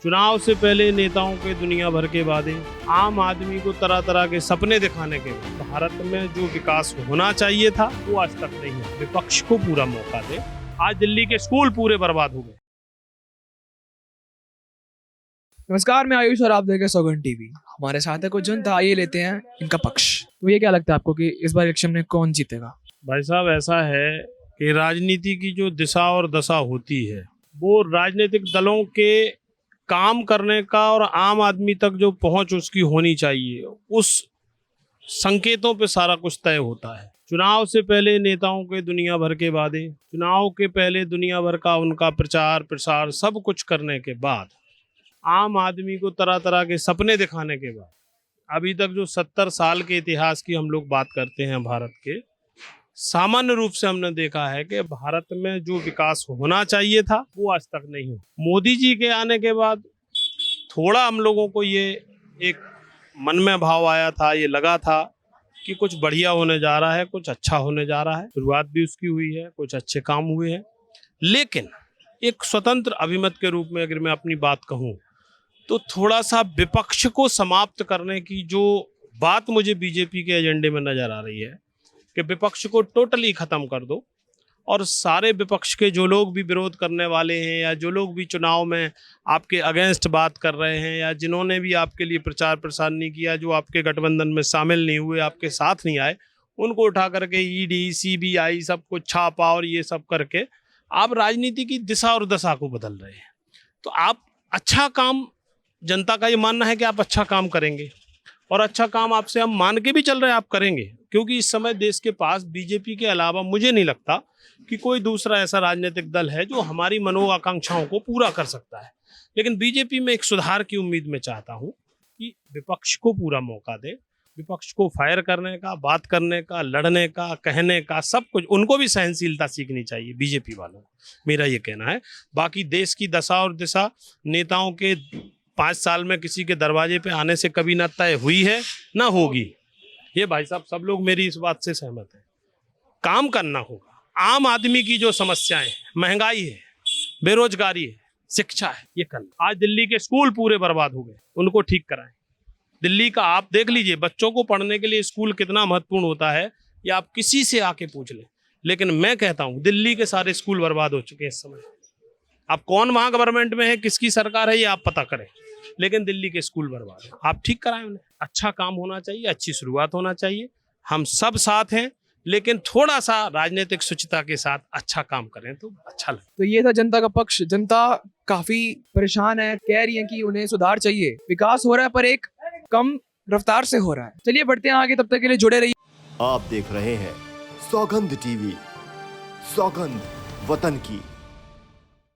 चुनाव से पहले नेताओं के दुनिया भर के वादे, आम आदमी को तरह तरह के सपने दिखाने के बाद भारत में जो विकास होना चाहिए था वो आज तक नहीं है। विपक्ष को पूरा मौका दे। आज दिल्ली के स्कूल पूरे बर्बाद हो गए। नमस्कार, मैं आयुष और आप देख रहे हैं सौगंध टीवी। हमारे साथ है कुछ जनता, आइए लेते हैं इनका पक्ष। तो ये क्या लगता है आपको कि इस बार इलेक्शन में कौन जीतेगा? भाई साहब, ऐसा है कि राजनीति की जो दिशा और दशा होती है वो राजनीतिक दलों के काम करने का और आम आदमी तक जो पहुंच उसकी होनी चाहिए, उस संकेतों पे सारा कुछ तय होता है। चुनाव से पहले नेताओं के दुनिया भर के वादे, चुनाव के पहले दुनिया भर का उनका प्रचार प्रसार सब कुछ करने के बाद आम आदमी को तरह तरह के सपने दिखाने के बाद अभी तक जो 70 साल के इतिहास की हम लोग बात करते हैं भारत के, सामान्य रूप से हमने देखा है कि भारत में जो विकास होना चाहिए था वो आज तक नहीं हुआ। मोदी जी के आने के बाद थोड़ा हम लोगों को ये एक मन में भाव आया था, ये लगा था कि कुछ बढ़िया होने जा रहा है, कुछ अच्छा होने जा रहा है। शुरुआत भी उसकी हुई है, कुछ अच्छे काम हुए हैं। लेकिन एक स्वतंत्र अभिमत के रूप में अगर मैं अपनी बात कहूँ तो थोड़ा सा विपक्ष को समाप्त करने की जो बात मुझे बीजेपी के एजेंडे में नजर आ रही है कि विपक्ष को टोटली खत्म कर दो और सारे विपक्ष के जो लोग भी विरोध करने वाले हैं या जो लोग भी चुनाव में आपके अगेंस्ट बात कर रहे हैं या जिन्होंने भी आपके लिए प्रचार प्रसार नहीं किया, जो आपके गठबंधन में शामिल नहीं हुए, आपके साथ नहीं आए, उनको उठा करके ईडी सीबीआई सब कुछ छापा और ये सब करके आप राजनीति की दिशा और दशा को बदल रहे हैं। तो आप अच्छा काम, जनता का ये मानना है कि आप अच्छा काम करेंगे और अच्छा काम आपसे हम मान के भी चल रहे हैं आप करेंगे, क्योंकि इस समय देश के पास बीजेपी के अलावा मुझे नहीं लगता कि कोई दूसरा ऐसा राजनीतिक दल है जो हमारी मनोआकांक्षाओं को पूरा कर सकता है। लेकिन बीजेपी में एक सुधार की उम्मीद मैं चाहता हूं कि विपक्ष को पूरा मौका दे, विपक्ष को फायर करने का, बात करने का, लड़ने का, कहने का, सब कुछ। उनको भी सहनशीलता सीखनी चाहिए बीजेपी वालों को, मेरा ये कहना है। बाकी देश की दशा और दिशा नेताओं के 5 साल में किसी के दरवाजे पे आने से कभी ना तय हुई है ना होगी। ये भाई साहब सब लोग मेरी इस बात से सहमत हैं। काम करना होगा। आम आदमी की जो समस्याएं, महंगाई है, बेरोजगारी है, शिक्षा है, ये करना। आज दिल्ली के स्कूल पूरे बर्बाद हो गए, उनको ठीक कराएं। दिल्ली का आप देख लीजिए, बच्चों को पढ़ने के लिए स्कूल कितना महत्वपूर्ण होता है, ये आप किसी से आके पूछ लें। लेकिन मैं कहता हूँ दिल्ली के सारे स्कूल बर्बाद हो चुके हैं इस समय। अब कौन वहाँ गवर्नमेंट में है, किसकी सरकार है, ये आप पता करें, लेकिन दिल्ली के स्कूल बर्बाद है। आप ठीक कराएं उन्हें। अच्छा काम होना चाहिए, अच्छी शुरुआत होना चाहिए। हम सब साथ हैं, लेकिन थोड़ा सा राजनीतिक शुचिता के साथ अच्छा काम करें तो अच्छा लगे। तो ये था जनता का पक्ष। जनता काफी परेशान है, कह रही है कि उन्हें सुधार चाहिए। विकास हो रहा है पर एक कम रफ्तार से हो रहा है। चलिए बढ़ते हैं आगे, तब तक के लिए जुड़े रहिए। आप देख रहे हैं सौगंध टीवी, सौगंध वतन की।